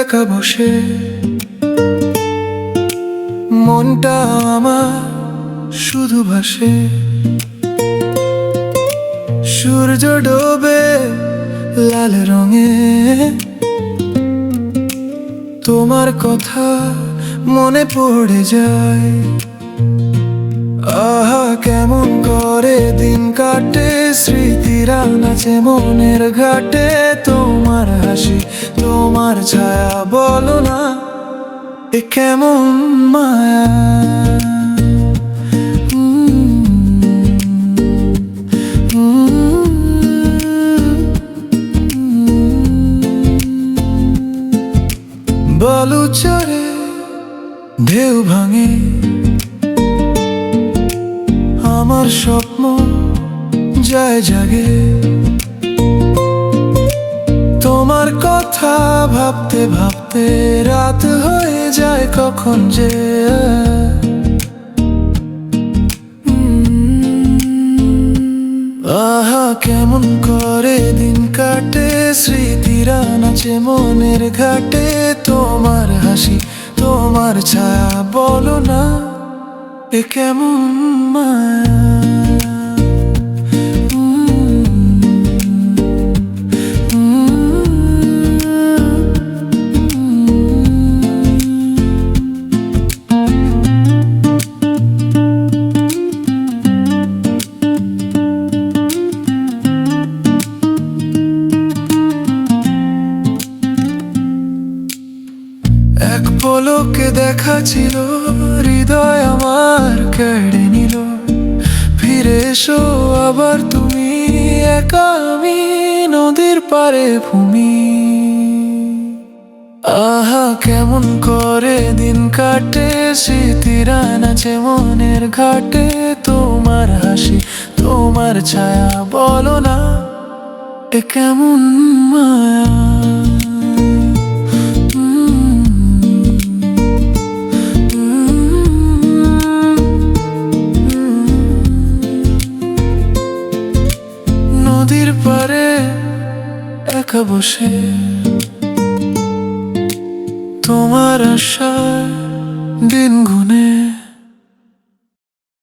একা বসে মনটা আমার শুধু ভাসে। সূর্য ডোবে লাল রঙে, তোমার কথা মনে পড়ে যায়। আহা কেমন করে দিন কাটে, স্মৃতিরা নাচে মনের ঘাটে। তোমার হাসি, তোমার ছায়া, বলো না এ কেমন মায়া। বালু চরে ঢেউ ভাঙে, আমার স্বপ্ন যায় জাগে। তোমার কথা ভাবতে ভাবতে রাত হয়ে যায় কখন যে। আহা কেমন করে দিন কাটে, স্মৃতিরা নাচে মনের ঘাটে। তোমার হাসি, তোমার ছায়া, বলো না এ কেমন মায়া। এক পলকে দেখা ছিল, হৃদয় আমার কেড়ে নিল। ফিরে এসো আবার তুমি, একা আমি নদীর পারে ভূমি। আহা কেমন করে দিন কাটে, স্মৃতিরা নাচে মনের ঘাটে। তোমার হাসি, তোমার ছায়া, বলো না এ কেমন মায়া। নদীর পারে একা বসে তোমার আশার দিন গুনে।